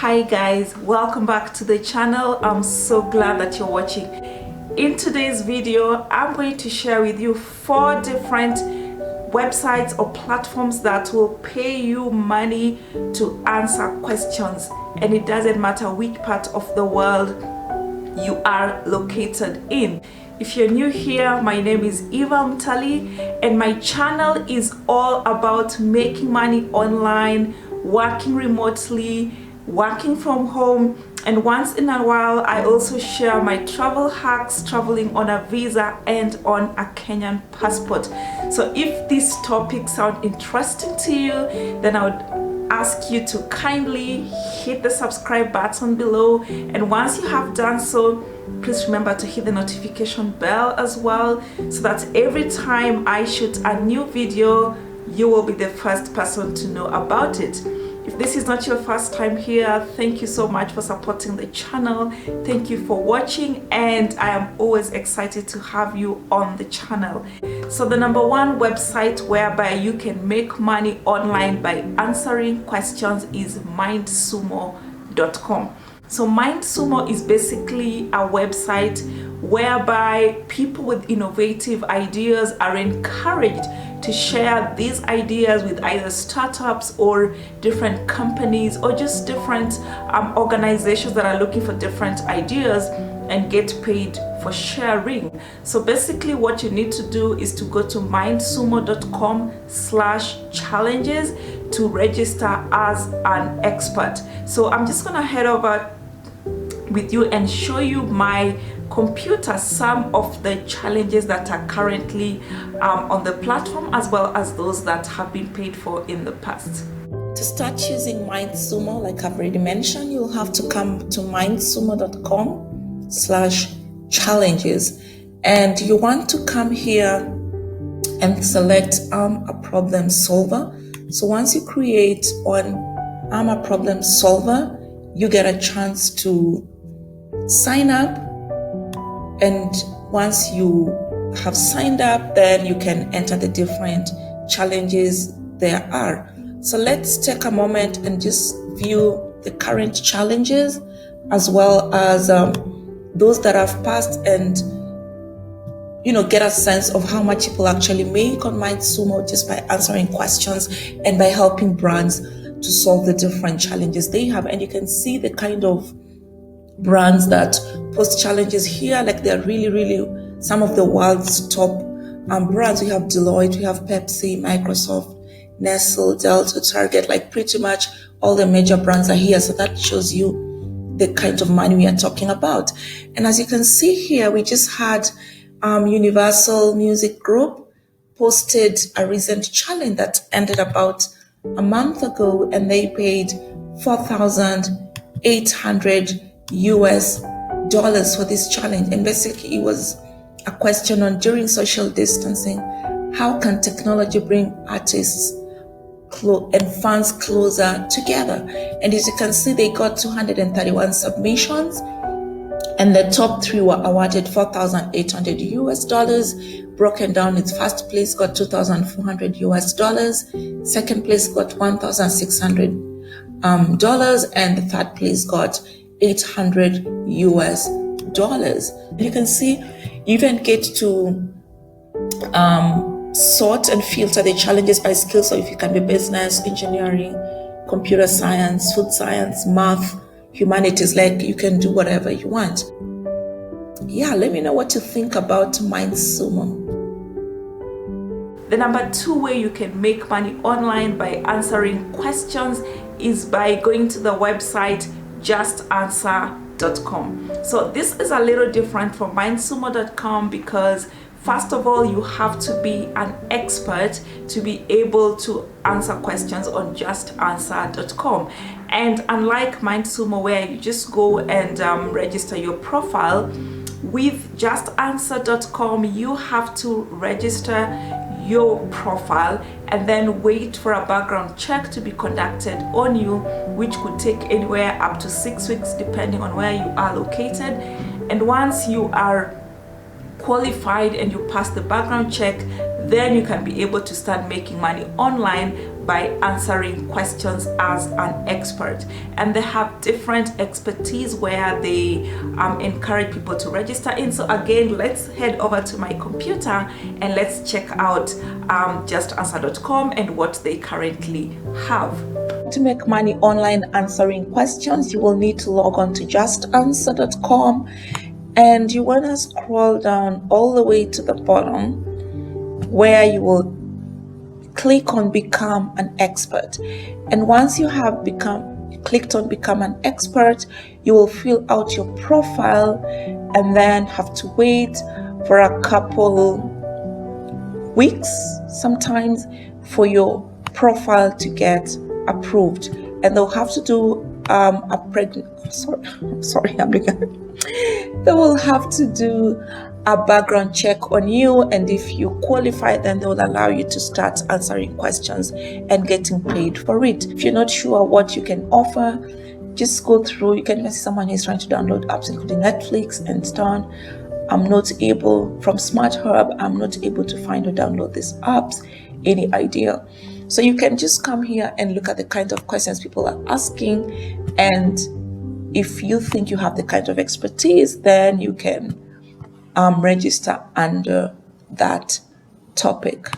Hi guys, welcome back to the channel. I'm so glad that you're watching. In today's video, I'm going to share with you 4 different websites or platforms that will pay you money to answer questions, and it doesn't matter which part of the world you are located in. If you're new here, my name is Eva Mtali and my channel is all about making money online, working remotely, working from home, and once in a while I also share my travel hacks, traveling on a visa and on a Kenyan passport. So if these topics sound interesting to you, then I would ask you to kindly hit the subscribe button below, and once you have done so, please remember to hit the notification bell as well, so that every time I shoot a new video, you will be the first person to know about it. If this is not your first time here, thank you so much for supporting the channel. Thank you for watching, and I am always excited to have you on the channel. So the number one website whereby you can make money online by answering questions is MindSumo.com. So MindSumo is basically a website whereby people with innovative ideas are encouraged to share these ideas with either startups or different companies or just different organizations that are looking for different ideas and get paid for sharing. So basically what you need to do is to go to mindsumo.com/challenges to register as an expert. So I'm just gonna head over with you and show you my computer some of the challenges that are currently on the platform, as well as those that have been paid for in the past. To start using MindSumo, like I've already mentioned, you'll have to come to mindsumo.com/challenges, and you want to come here and select a problem solver. So once you create on a problem solver, you get a chance to sign up, and once you have signed up, then you can enter the different challenges there are. So let's take a moment and just view the current challenges, as well as those that have passed, and get a sense of how much people actually make on MindSumo just by answering questions and by helping brands to solve the different challenges they have. And you can see the kind of brands that post challenges here, like they're really some of the world's top brands. We have Deloitte, we have Pepsi, Microsoft, Nestle, Delta, Target, like pretty much all the major brands are here. So that shows you the kind of money we are talking about. And as you can see here, we just had Universal Music Group posted a recent challenge that ended about a month ago, and they paid $4,800 for this challenge. And basically it was a question on, during social distancing, how can technology bring artists and fans closer together? And as you can see, they got 231 submissions, and the top 3 were awarded $4,800, broken down. Its first place got $2,400, second place got $1,600, and the third place got $800. You can see you can get to sort and filter the challenges by skill. So if you can be business, engineering, computer science, food science, math, humanities, like you can do whatever you want. Yeah, let me know what you think about MindSumo. The number 2 way you can make money online by answering questions is by going to the website JustAnswer.com. So this is a little different from MindSumo.com because first of all, you have to be an expert to be able to answer questions on JustAnswer.com. And unlike MindSumo, where you just go and register your profile, with JustAnswer.com, you have to register your profile and then wait for a background check to be conducted on you, which could take anywhere up to 6 weeks depending on where you are located. And once you are qualified and you pass the background check, then you can be able to start making money online by answering questions as an expert. And they have different expertise where they encourage people to register in. So again, let's head over to my computer and let's check out JustAnswer.com and what they currently have. To make money online answering questions, you will need to log on to JustAnswer.com, and you want to scroll down all the way to the bottom where you will click on Become an Expert. And once you have clicked on Become an Expert, you will fill out your profile and then have to wait for a couple weeks sometimes for your profile to get approved. And they'll have to do they will have to do a background check on you, and if you qualify, then they will allow you to start answering questions and getting paid for it. If you're not sure what you can offer, just go through. You can even see someone who's trying to download apps including Netflix and so on. I'm not able, from Smart Hub, I'm not able to find or download these apps. Any idea? So you can just come here and look at the kind of questions people are asking, and if you think you have the kind of expertise, then you can register under that topic.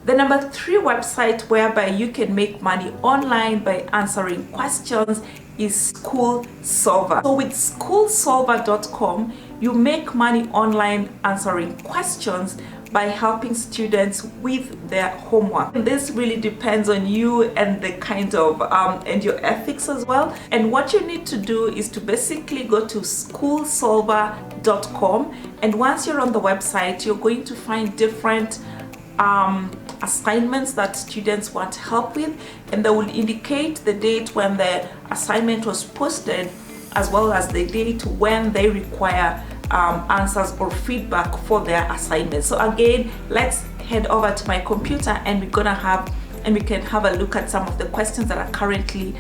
The number 3 website whereby you can make money online by answering questions is SchoolSolver. So with SchoolSolver.com, you make money online answering questions by helping students with their homework. And this really depends on you and the kind of and your ethics as well. And what you need to do is to basically go to SchoolSolver.com, and once you're on the website, you're going to find different assignments that students want help with, and they will indicate the date when the assignment was posted, as well as the date when they require answers or feedback for their assignment. So again, let's head over to my computer and we can have a look at some of the questions that are currently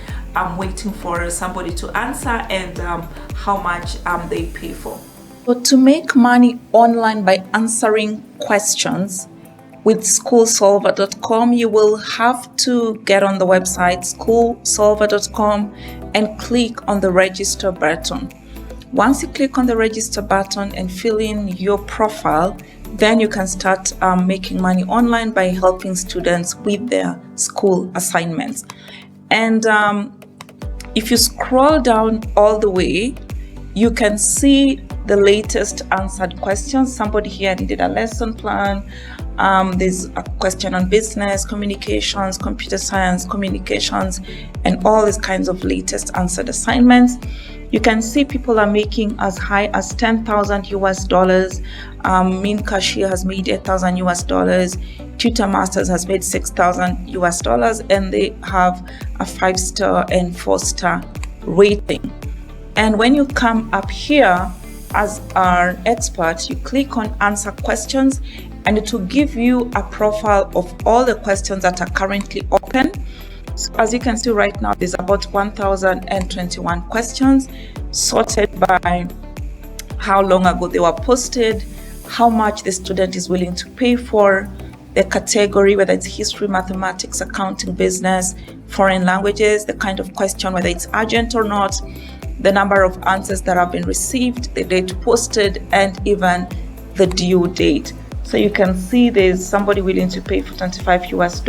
waiting for somebody to answer, and how much they pay for. So to make money online by answering questions with SchoolSolver.com, you will have to get on the website SchoolSolver.com and click on the register button. Once you click on the register button and fill in your profile, then you can start making money online by helping students with their school assignments. And if you scroll down all the way, you can see the latest answered questions. Somebody here needed a lesson plan. There's a question on business, communications, computer science, communications, and all these kinds of latest answered assignments. You can see people are making as high as $10,000 US. Mean Cashier has made $8,000 US. Tutor Masters has made $6,000 US, and they have a 5-star and 4-star rating. And when you come up here as an expert, you click on answer questions, and it will give you a profile of all the questions that are currently open. So as you can see right now, there's about 1,021 questions sorted by how long ago they were posted, how much the student is willing to pay for, the category, whether it's history, mathematics, accounting, business, foreign languages, the kind of question, whether it's urgent or not, the number of answers that have been received, the date posted, and even the due date. So you can see there's somebody willing to pay for $25 US.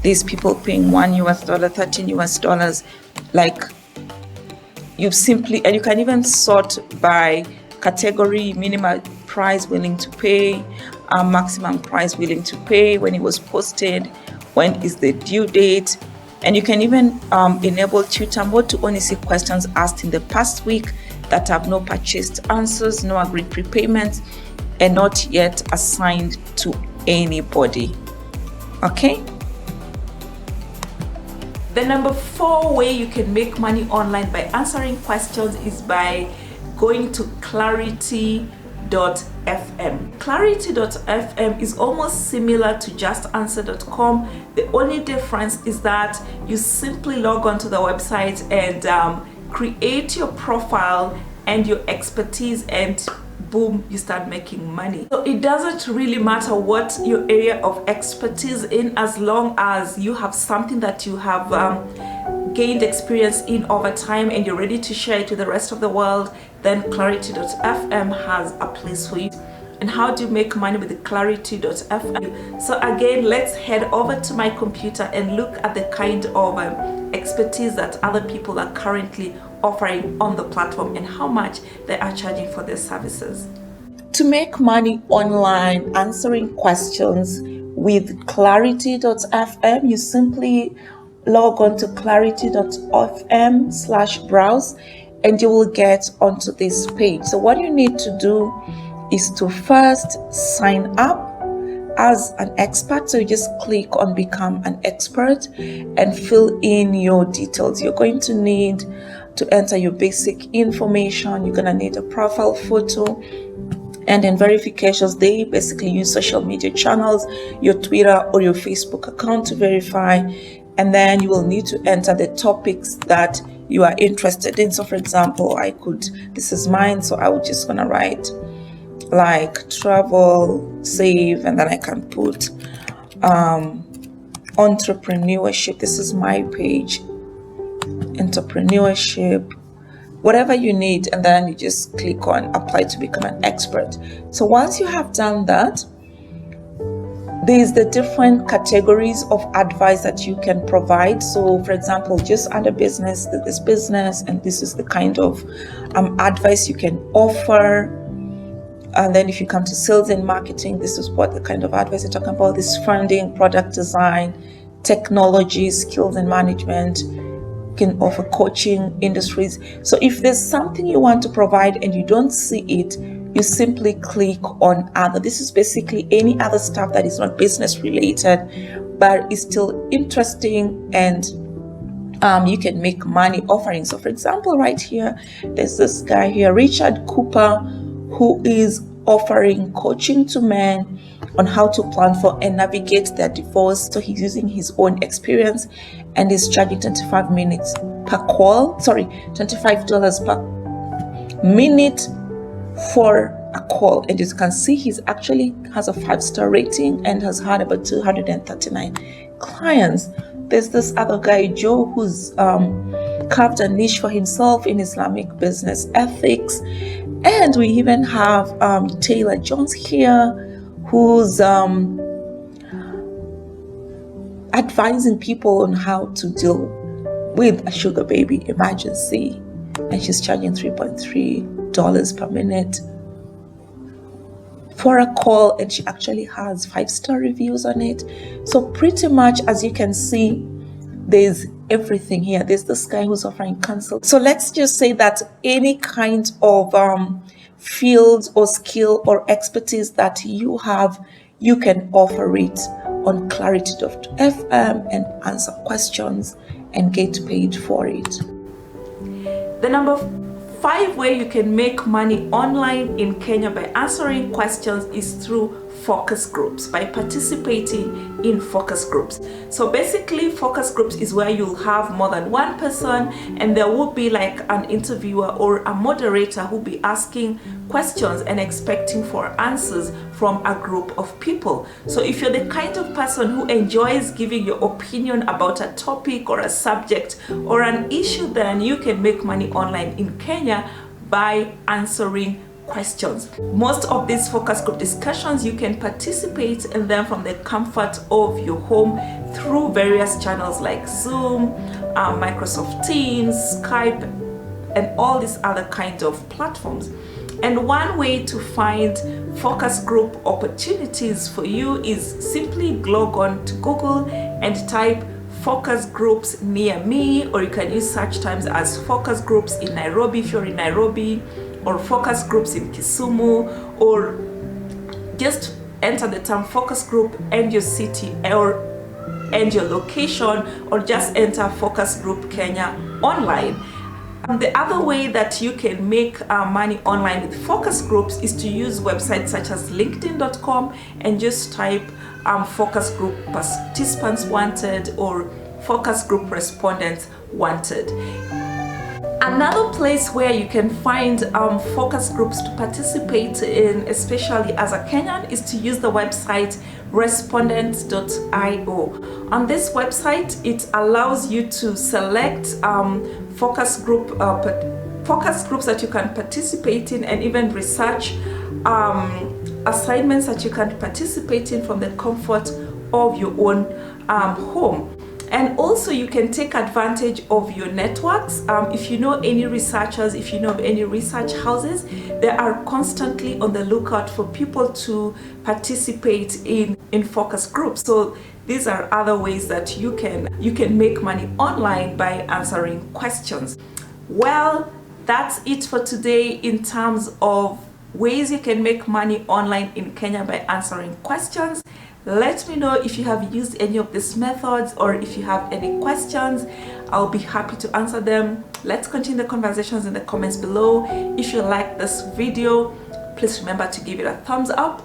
These people paying $1 US, $13 US. Like, you simply, and you can even sort by category: minimum price willing to pay, maximum price willing to pay, when it was posted, when is the due date. And you can even enable tutor mode to only see questions asked in the past week that have no purchased answers, no agreed prepayments, and not yet assigned to anybody. Okay. The number 4 way you can make money online by answering questions is by going to clarity.fm. Clarity.fm is almost similar to JustAnswer.com. The only difference is that you simply log onto the website and create your profile and your expertise and boom, you start making money. So it doesn't really matter what your area of expertise in, as long as you have something that you have gained experience in over time and you're ready to share it with the rest of the world, then Clarity.fm has a place for you. And how do you make money with the Clarity.fm? So again, let's head over to my computer and look at the kind of expertise that other people are currently offering on the platform and how much they are charging for their services. To make money online answering questions with Clarity.fm, you simply log on to clarity.fm/browse and you will get onto this page. So what you need to do is to first sign up as an expert. So you just click on become an expert and fill in your details. You're going to need to enter your basic information. You're going to need a profile photo, and in verifications, they basically use social media channels, your Twitter or your Facebook account to verify. And then you will need to enter the topics that you are interested in. So for example, this is mine, so I would just gonna write like travel, save, and then I can put entrepreneurship. This is my page, entrepreneurship, whatever you need, and then you just click on apply to become an expert. So once you have done that, there's the different categories of advice that you can provide. So for example, just under business, this business, and this is the kind of advice you can offer. And then if you come to sales and marketing, this is what the kind of advice you're talking about. This funding, product design, technology, skills and management. You can offer coaching, industries. So if there's something you want to provide and you don't see it, you simply click on other. This is basically any other stuff that is not business related, but is still interesting and you can make money offering. So for example, right here, there's this guy here, Richard Cooper, who is offering coaching to men on how to plan for and navigate their divorce. So he's using his own experience and is charging 25 minutes per call. $25 per minute for a call. And as you can see, he's actually has a 5-star rating and has had about 239 clients. There's this other guy, Joe, who's carved a niche for himself in Islamic business ethics. And we even have Taylor Jones here, who's advising people on how to deal with a sugar baby emergency. And she's charging $3.3 per minute for a call, and she actually has 5-star reviews on it. So pretty much, as you can see, there's everything here. There's this guy who's offering consult. So let's just say that any kind of field or skill or expertise that you have, you can offer it on Clarity.fm and answer questions and get paid for it. The number 5 way you can make money online in Kenya by answering questions is through focus groups, by participating in focus groups. So basically, focus groups is where you'll have more than one person and there will be like an interviewer or a moderator who'll be asking questions and expecting for answers from a group of people. So if you're the kind of person who enjoys giving your opinion about a topic or a subject or an issue, then you can make money online in Kenya by answering questions. Most of these focus group discussions you can participate in them from the comfort of your home through various channels like Zoom, Microsoft Teams, Skype, and all these other kinds of platforms. And one way to find focus group opportunities for you is simply log on to Google and type focus groups near me, or you can use search terms as focus groups in Nairobi if you're in Nairobi, or focus groups in Kisumu, or just enter the term focus group and your city and your location, or just enter focus group Kenya online. The other way that you can make money online with focus groups is to use websites such as linkedin.com and just type focus group participants wanted or focus group respondents wanted. Another place where you can find focus groups to participate in, especially as a Kenyan, is to use the website respondent.io. On this website, it allows you to select focus groups that you can participate in, and even research assignments that you can participate in from the comfort of your own home. And also you can take advantage of your networks. If you know any researchers, if you know any research houses, they are constantly on the lookout for people to participate in focus groups. So these are other ways that you can make money online by answering questions. Well, that's it for today in terms of ways you can make money online in Kenya by answering questions. Let me know if you have used any of these methods, or if you have any questions. I'll be happy to answer them. Let's continue the conversations in the comments below. If you like this video, please remember to give it a thumbs up.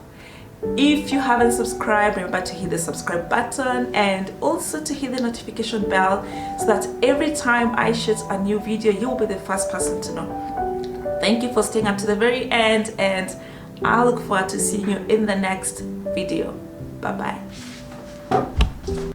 If you haven't subscribed, remember to hit the subscribe button and also to hit the notification bell, so that every time I shoot a new video, you'll be the first person to know. Thank you for staying up to the very end, and I look forward to seeing you in the next video. Bye-bye.